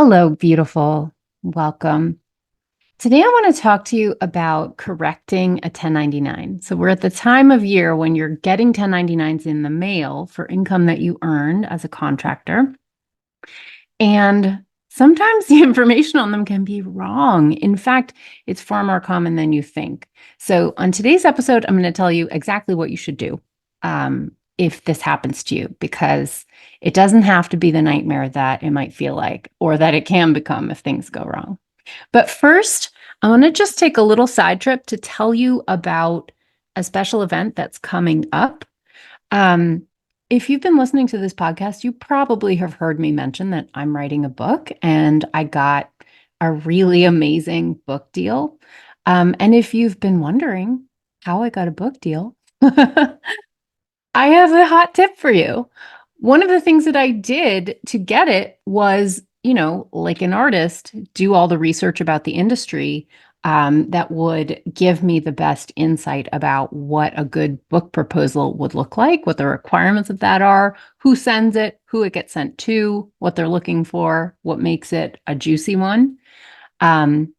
Hello, beautiful. Welcome. Today, I want to talk to you about correcting a 1099. So, we're at the time of year when you're getting 1099s in the mail for income that you earned as a contractor. And sometimes the information on them can be wrong. In fact, it's far more common than you think. So, on today's episode, I'm going to tell you exactly what you should do if this happens to you, because it doesn't have to be the nightmare that it might feel like, or that it can become if things go wrong. But first, I want to just take a little side trip to tell you about a special event that's coming up. Um, if you've been listening to this podcast, you probably have heard me mention that I'm writing a book and I got a really amazing book deal. And if you've been wondering how I got a book deal, I have a hot tip for you. One of the things that I did to get it was, like an artist, do all the research about the industry that would give me the best insight about what a good book proposal would look like, what the requirements of that are, who sends it, who it gets sent to, what they're looking for, what makes it a juicy one. Um,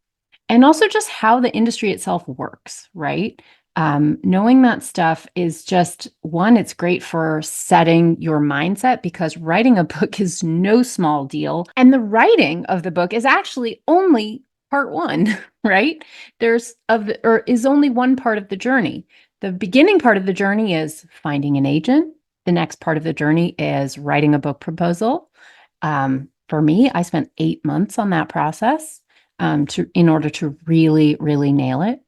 and also just how the industry itself works, right? Knowing that stuff is just one, it's great for setting your mindset because writing a book is no small deal. And the writing of the book is actually only part one, right? Is only one part of the journey. The beginning part of the journey is finding an agent. The next part of the journey is writing a book proposal. For me, I spent 8 months on that process in order to really, really nail it.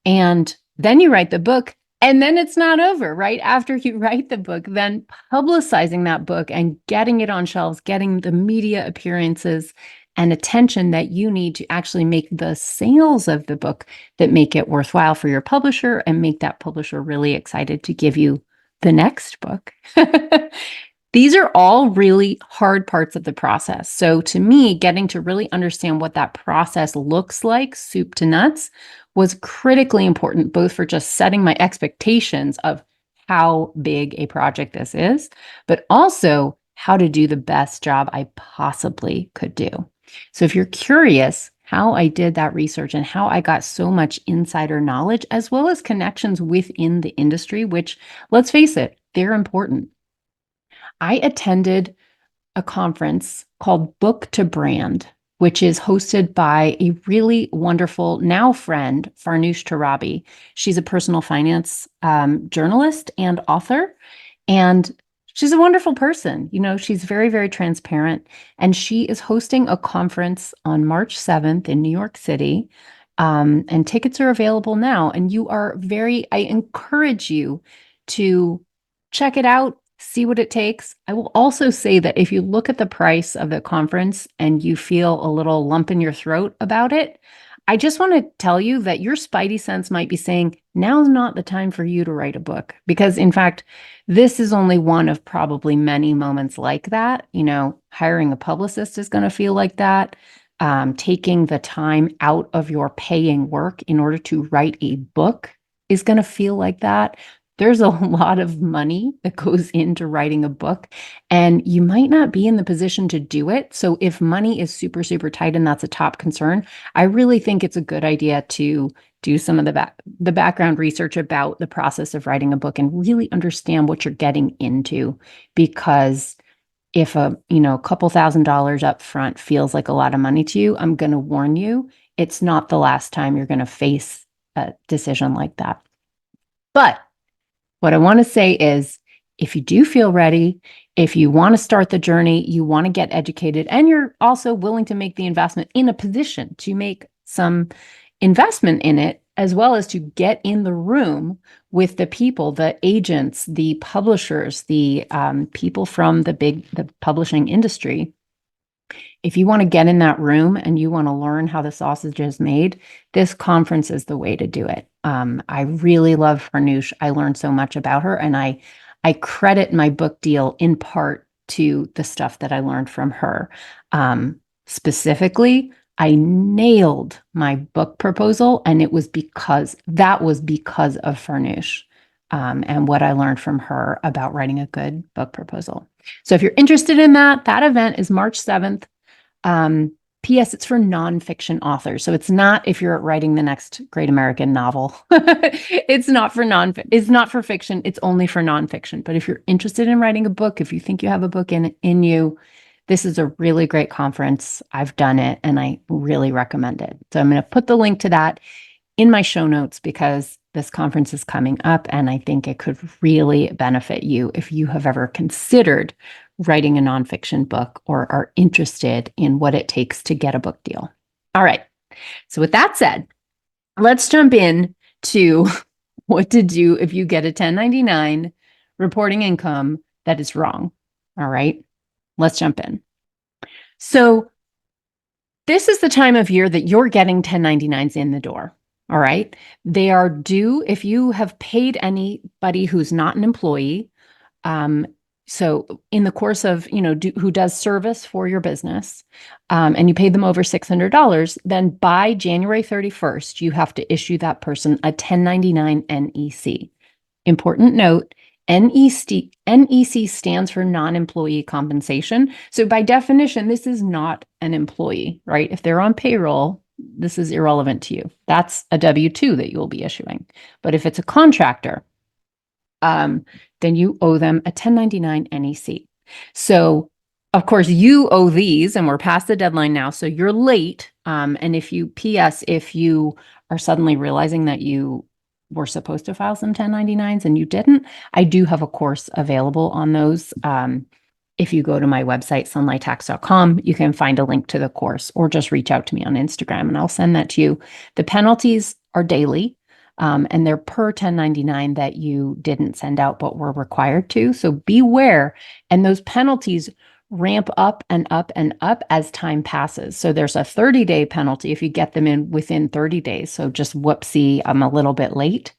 And then you write the book, and then it's not over, right? After you write the book, then publicizing that book and getting it on shelves, getting the media appearances and attention that you need to actually make the sales of the book that make it worthwhile for your publisher and make that publisher really excited to give you the next book. These are all really hard parts of the process. So to me, getting to really understand what that process looks like, soup to nuts, was critically important, both for just setting my expectations of how big a project this is, but also how to do the best job I possibly could do. So if you're curious how I did that research and how I got so much insider knowledge, as well as connections within the industry, which, let's face it, they're important. I attended a conference called Book to Brand, which is hosted by a really wonderful now friend, Farnoosh Torabi. She's a personal finance journalist and author, and she's a wonderful person. She's very, very transparent, and she is hosting a conference on March 7th in New York City. And tickets are available now, and I encourage you to check it out, see what it takes. I will also say that if you look at the price of the conference and you feel a little lump in your throat about it, I just want to tell you that your spidey sense might be saying, now's not the time for you to write a book. Because in fact, this is only one of probably many moments like that. Hiring a publicist is going to feel like that. Taking the time out of your paying work in order to write a book is going to feel like that. There's a lot of money that goes into writing a book, and you might not be in the position to do it. So if money is super, super tight and that's a top concern, I really think it's a good idea to do some of the background research about the process of writing a book and really understand what you're getting into. Because if a couple $1,000s up front feels like a lot of money to you, I'm going to warn you, it's not the last time you're going to face a decision like that. But what I want to say is, if you do feel ready, if you want to start the journey, you want to get educated, and you're also willing to make the investment, in a position to make some investment in it, as well as to get in the room with the people, the agents, the publishers, the people from the publishing industry. If you want to get in that room and you want to learn how the sausage is made, this conference is the way to do it. I really love Farnoosh. I learned so much about her, and I credit my book deal in part to the stuff that I learned from her. Specifically, I nailed my book proposal, and it was because of Farnoosh, and what I learned from her about writing a good book proposal. So if you're interested in that event is March 7th. P.S. It's for nonfiction authors. So it's not if you're writing the next great American novel. It's not for fiction. It's only for nonfiction. But if you're interested in writing a book, if you think you have a book in you, this is a really great conference. I've done it and I really recommend it. So I'm going to put the link to that in my show notes because this conference is coming up and I think it could really benefit you if you have ever considered writing a nonfiction book or are interested in what it takes to get a book deal. All right. So with that said, let's jump in to what to do if you get a 1099 reporting income that is wrong. All right. Let's jump in. So this is the time of year that you're getting 1099s in the door. All right. They are due if you have paid anybody who's not an employee. So in the course of, who does service for your business, and you paid them over $600, then by January 31st, you have to issue that person a 1099 NEC. Important note, NEC stands for non-employee compensation. So by definition, this is not an employee, right? If they're on payroll, this is irrelevant to you. That's a W-2 that you'll be issuing. But if it's a contractor, then you owe them a 1099 NEC. So of course you owe these and we're past the deadline now. So you're late. And if you are suddenly realizing that you were supposed to file some 1099s and you didn't, I do have a course available on those. If you go to my website, sunlighttax.com, you can find a link to the course or just reach out to me on Instagram and I'll send that to you. The penalties are daily. And they're per 1099 that you didn't send out, but were required to. So beware. And those penalties ramp up and up and up as time passes. So there's a 30-day penalty if you get them in within 30 days. So just whoopsie, I'm a little bit late.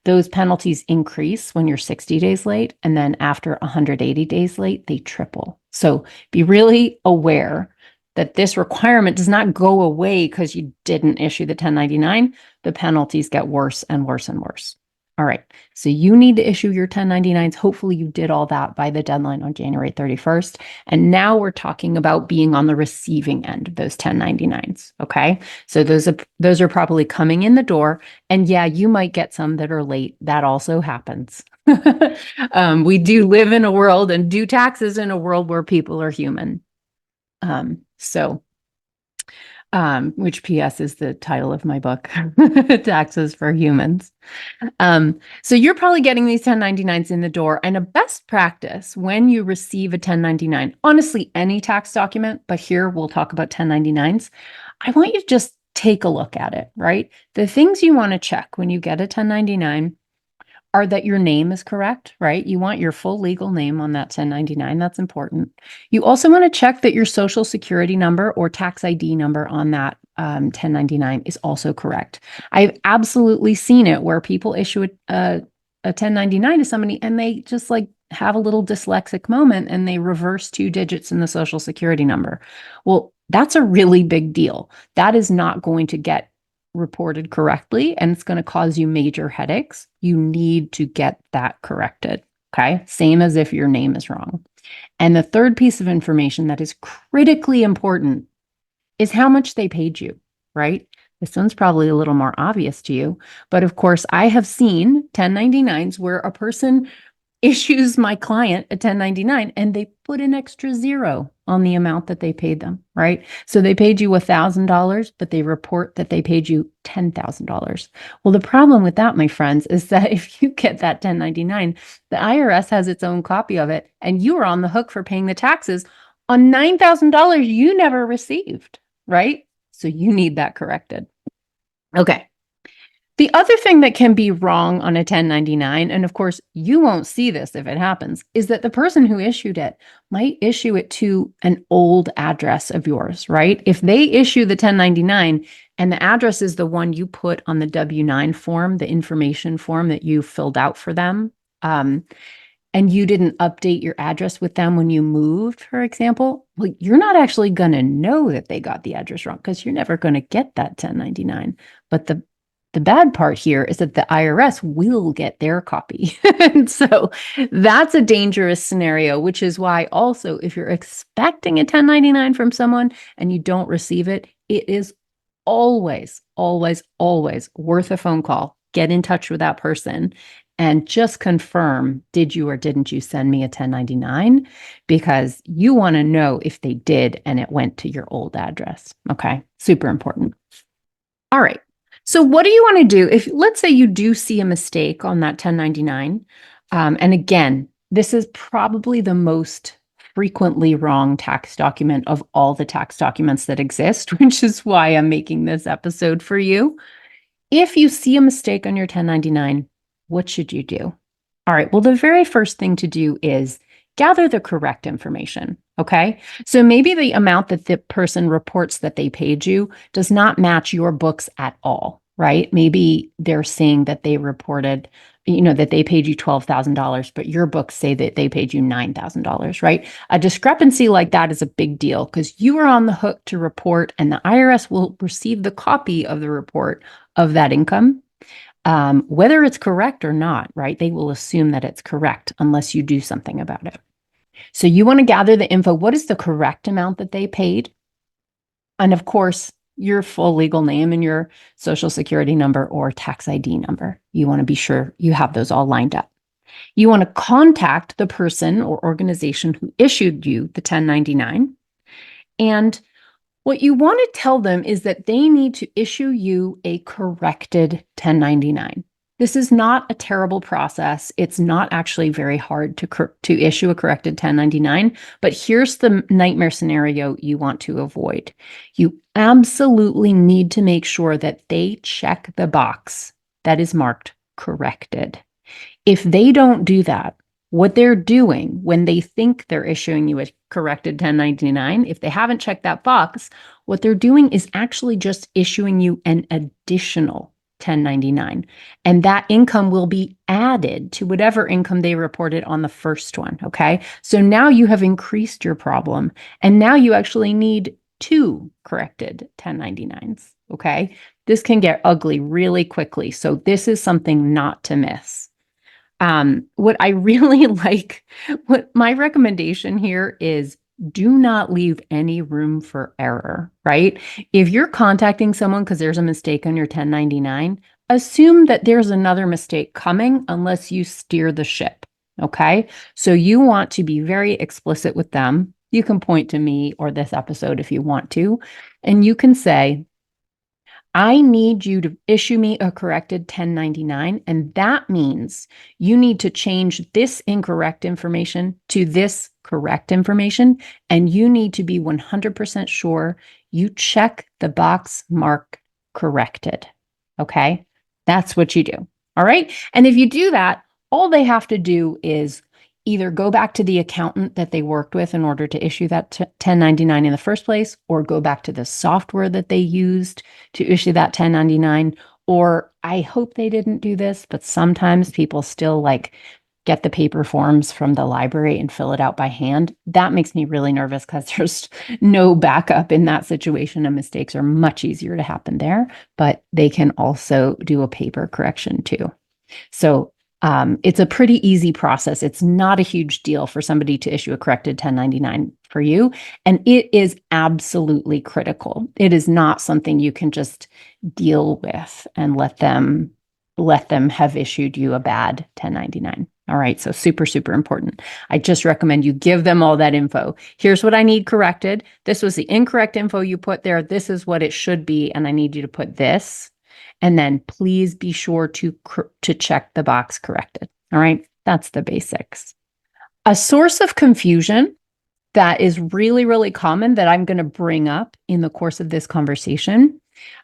Those penalties increase when you're 60 days late. And then after 180 days late, they triple. So be really aware that this requirement does not go away because you didn't issue the 1099. The penalties get worse and worse and worse. All right. So you need to issue your 1099s. Hopefully you did all that by the deadline on January 31st. And now we're talking about being on the receiving end of those 1099s. Okay. So those are probably coming in the door. And yeah, you might get some that are late. That also happens. We do live in a world and do taxes in a world where people are human. Which PS is the title of my book, Taxes for Humans. So you're probably getting these 1099s in the door, and a best practice when you receive a 1099, honestly, any tax document, but here we'll talk about 1099s. I want you to just take a look at it, right? The things you want to check when you get a 1099 are that your name is correct, right? You want your full legal name on that 1099. That's important. You also want to check that your social security number or tax ID number on that 1099 is also correct. I've absolutely seen it where people issue a 1099 to somebody and they just like have a little dyslexic moment and they reverse 2 digits in the social security number. Well, that's a really big deal. That is not going to get reported correctly and it's going to cause you major headaches. You need to get that corrected. Okay. Same as if your name is wrong. And the third piece of information that is critically important is how much they paid you, right? This one's probably a little more obvious to you, but of course I have seen 1099s where a person issues my client a 1099 and they put an extra zero on the amount that they paid them, right? So they paid you $1,000, but they report that they paid you $10,000. Well, the problem with that, my friends, is that if you get that 1099, the IRS has its own copy of it and you are on the hook for paying the taxes on $9,000 you never received, right? So you need that corrected. Okay. The other thing that can be wrong on a 1099, and of course, you won't see this if it happens, is that the person who issued it might issue it to an old address of yours, right? If they issue the 1099 and the address is the one you put on the W-9 form, the information form that you filled out for them, and you didn't update your address with them when you moved, for example, well, you're not actually going to know that they got the address wrong because you're never going to get that 1099. But The bad part here is that the IRS will get their copy. And so that's a dangerous scenario, which is why also if you're expecting a 1099 from someone and you don't receive it, it is always, always, always worth a phone call. Get in touch with that person and just confirm, did you or didn't you send me a 1099? Because you want to know if they did and it went to your old address. Okay, super important. All right. So what do you want to do if, let's say you do see a mistake on that 1099? And again, this is probably the most frequently wrong tax document of all the tax documents that exist, which is why I'm making this episode for you. If you see a mistake on your 1099, what should you do? All right. Well, the very first thing to do is gather the correct information. Okay. So maybe the amount that the person reports that they paid you does not match your books at all, right? Maybe they're saying that they reported, that they paid you $12,000, but your books say that they paid you $9,000, right? A discrepancy like that is a big deal because you are on the hook to report and the IRS will receive the copy of the report of that income. Whether it's correct or not, right? They will assume that it's correct unless you do something about it. So you want to gather the info. What is the correct amount that they paid? And of course, your full legal name and your social security number or tax ID number. You want to be sure you have those all lined up. You want to contact the person or organization who issued you the 1099. And what you want to tell them is that they need to issue you a corrected 1099. This is not a terrible process. It's not actually very hard to issue a corrected 1099, but here's the nightmare scenario you want to avoid. You absolutely need to make sure that they check the box that is marked corrected. If they don't do that, what they're doing when they think they're issuing you a corrected 1099, if they haven't checked that box, what they're doing is actually just issuing you an additional 1099. And that income will be added to whatever income they reported on the first one. Okay. So now you have increased your problem. And now you actually need two corrected 1099s. Okay. This can get ugly really quickly. So this is something not to miss. What I really like, what my recommendation here is do not leave any room for error, right? If you're contacting someone because there's a mistake on your 1099, assume that there's another mistake coming unless you steer the ship, okay? So you want to be very explicit with them. You can point to me or this episode if you want to, and you can say, I need you to issue me a corrected 1099, and that means you need to change this incorrect information to this correct information, and you need to be 100% sure you check the box mark corrected. Okay? That's what you do. All right? And if you do that, all they have to do is either go back to the accountant that they worked with in order to issue that 1099 in the first place, or go back to the software that they used to issue that 1099. Or I hope they didn't do this, but sometimes people still get the paper forms from the library and fill it out by hand. That makes me really nervous because there's no backup in that situation and mistakes are much easier to happen there, but they can also do a paper correction too. So it's a pretty easy process. It's not a huge deal for somebody to issue a corrected 1099 for you. And it is absolutely critical. It is not something you can just deal with and let them have issued you a bad 1099. All right. So super, super important. I just recommend you give them all that info. Here's what I need corrected. This was the incorrect info you put there. This is what it should be. And I need you to put this. And then please be sure to check the box corrected. All right. That's the basics. A source of confusion that is really, really common that I'm going to bring up in the course of this conversation,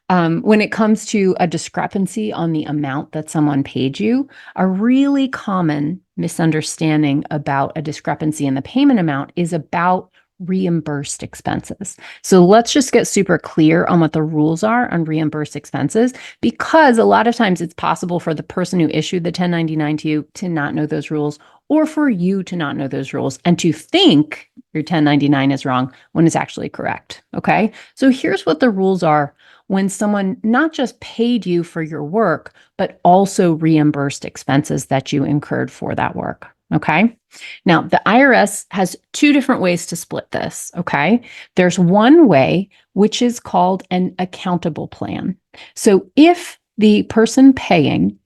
when it comes to a discrepancy on the amount that someone paid you, a really common misunderstanding about a discrepancy in the payment amount is about reimbursed expenses. So let's just get super clear on what the rules are on reimbursed expenses, because a lot of times it's possible for the person who issued the 1099 to you to not know those rules, or for you to not know those rules and to think your 1099 is wrong when it's actually correct. Okay. So here's what the rules are when someone not just paid you for your work, but also reimbursed expenses that you incurred for that work. Okay. Now, the IRS has two different ways to split this. Okay. There's one way, which is called an accountable plan. So if the person paying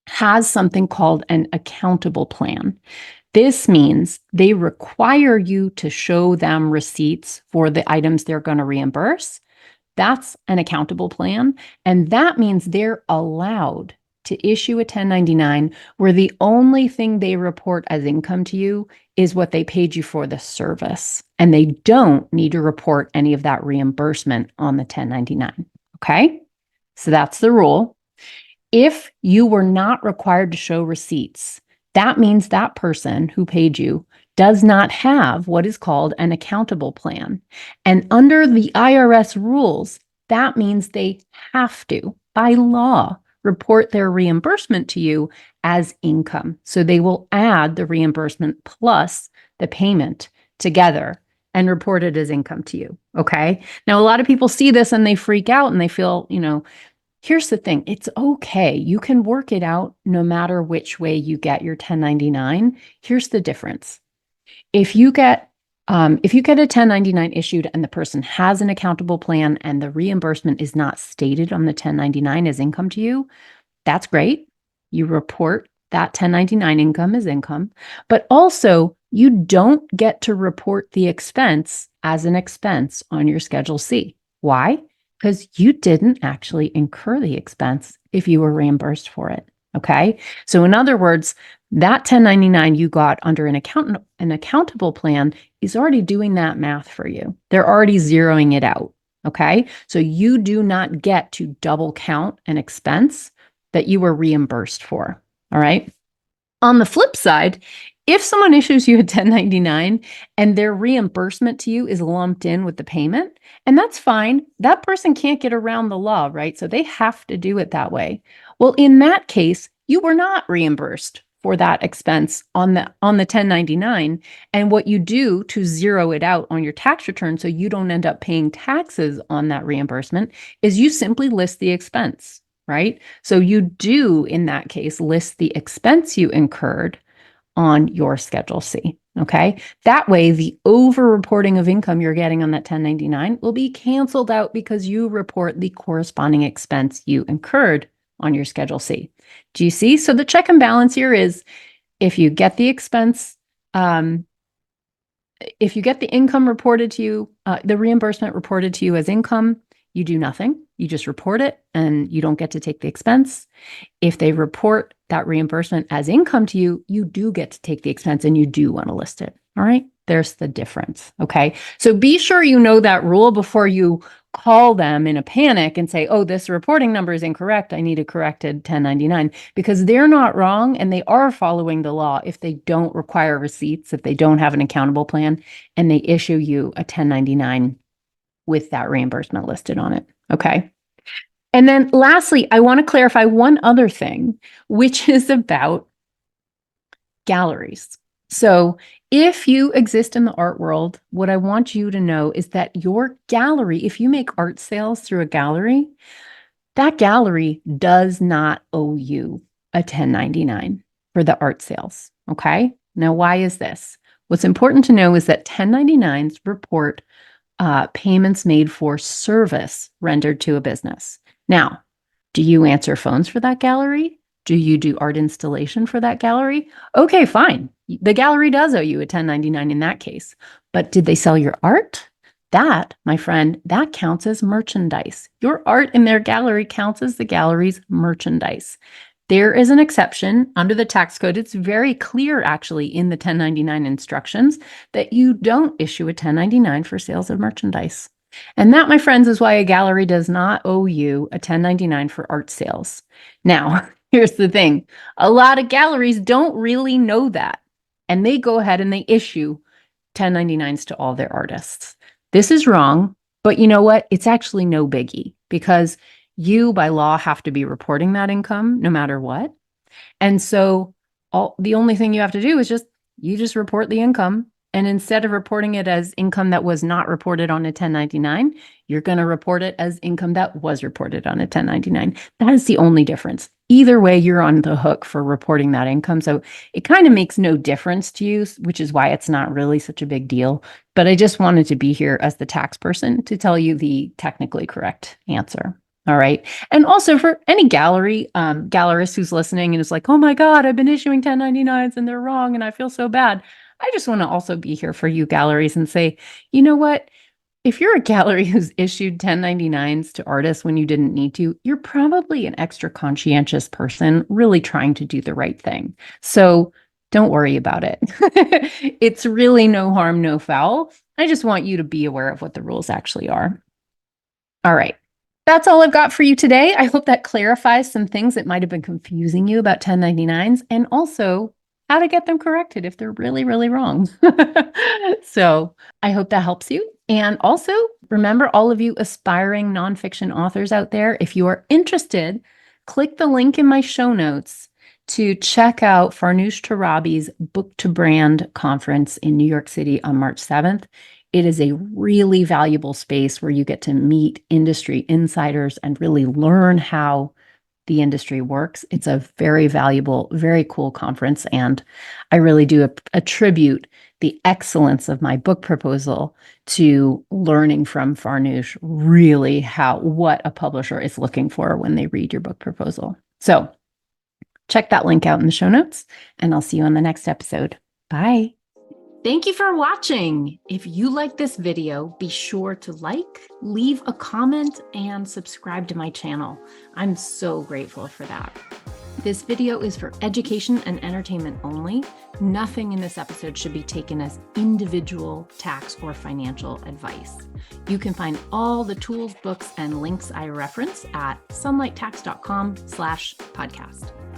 has something called an accountable plan, this means they require you to show them receipts for the items they're going to reimburse. That's an accountable plan. And that means they're allowed to issue a 1099 where the only thing they report as income to you is what they paid you for the service. And they don't need to report any of that reimbursement on the 1099. Okay? So that's the rule. If you were not required to show receipts, that means that person who paid you does not have what is called an accountable plan. And under the IRS rules, that means they have to, by law, report their reimbursement to you as income. So they will add the reimbursement plus the payment together and report it as income to you. Okay. Now, a lot of people see this and they freak out and they feel, here's the thing. It's okay. You can work it out no matter which way you get your 1099. Here's the difference. If you get a 1099 issued and the person has an accountable plan and the reimbursement is not stated on the 1099 as income to you, that's great. You report that 1099 income as income, but also you don't get to report the expense as an expense on your Schedule C. Why? Because you didn't actually incur the expense if you were reimbursed for it. Okay. So in other words, that 1099 you got under an accountable plan is already doing that math for you. They're already zeroing it out. Okay. So you do not get to double count an expense that you were reimbursed for. All right. On the flip side, if someone issues you a 1099 and their reimbursement to you is lumped in with the payment, and that's fine, that person can't get around the law, right? So they have to do it that way. Well, in that case, you were not reimbursed for that expense on the 1099. And what you do to zero it out on your tax return so you don't end up paying taxes on that reimbursement is you simply list the expense, right? So you do, in that case, list the expense you incurred on your Schedule C. Okay. That way, the over-reporting of income you're getting on that 1099 will be canceled out because you report the corresponding expense you incurred on your Schedule C. Do you see? So the check and balance here is if you get the expense, if you get the income reported to you, the reimbursement reported to you as income, you do nothing. You just report it and you don't get to take the expense. If they report that reimbursement as income to you, you do get to take the expense and you do want to list it. All right. There's the difference. Okay. So be sure you know that rule before you call them in a panic and say, oh, this reporting number is incorrect. I need a corrected 1099, because they're not wrong and they are following the law if they don't require receipts, if they don't have an accountable plan, and they issue you a 1099 with that reimbursement listed on it. Okay. And then lastly, I want to clarify one other thing, which is about galleries. So if you exist in the art world, what I want you to know is that your gallery, if you make art sales through a gallery, that gallery does not owe you a 1099 for the art sales. Okay. Now, why is this? What's important to know is that 1099s report payments made for service rendered to a business. Now, do you answer phones for that gallery? Do you do art installation for that gallery? Okay, fine. The gallery does owe you a 1099 in that case. But did they sell your art? That, my friend, that counts as merchandise. Your art in their gallery counts as the gallery's merchandise. There is an exception under the tax code. It's very clear, actually, in the 1099 instructions that you don't issue a 1099 for sales of merchandise. And that, my friends, is why a gallery does not owe you a 1099 for art sales. Now, here's the thing. A lot of galleries don't really know that. And they go ahead and they issue 1099s to all their artists. This is wrong, but you know what? It's actually no biggie, because you, by law, have to be reporting that income no matter what. And so the only thing you have to do is you just report the income And instead of reporting it as income that was not reported on a 1099, you're going to report it as income that was reported on a 1099. That is the only difference. Either way, you're on the hook for reporting that income. So it kind of makes no difference to you, which is why it's not really such a big deal. But I just wanted to be here as the tax person to tell you the technically correct answer. All right. And also for any gallerist who's listening and is like, oh my God, I've been issuing 1099s and they're wrong and I feel so bad. I just want to also be here for you galleries and say, you know what? If you're a gallery who's issued 1099s to artists when you didn't need to, you're probably an extra conscientious person really trying to do the right thing. So don't worry about it. It's really no harm, no foul. I just want you to be aware of what the rules actually are. All right. That's all I've got for you today. I hope that clarifies some things that might have been confusing you about 1099s and also how to get them corrected if they're really, really wrong. So I hope that helps you. And also remember, all of you aspiring nonfiction authors out there, if you are interested, click the link in my show notes to check out Farnoosh Torabi's Book to Brand conference in New York City on March 7th. It is a really valuable space where you get to meet industry insiders and really learn how the industry works. It's a very valuable, very cool conference. And I really do attribute the excellence of my book proposal to learning from Farnoosh really what a publisher is looking for when they read your book proposal. So check that link out in the show notes, and I'll see you on the next episode. Bye. Thank you for watching. If you like this video, be sure to like, leave a comment, and subscribe to my channel. I'm so grateful for that. This video is for education and entertainment only. Nothing in this episode should be taken as individual tax or financial advice. You can find all the tools, books, and links I reference at sunlighttax.com/podcast.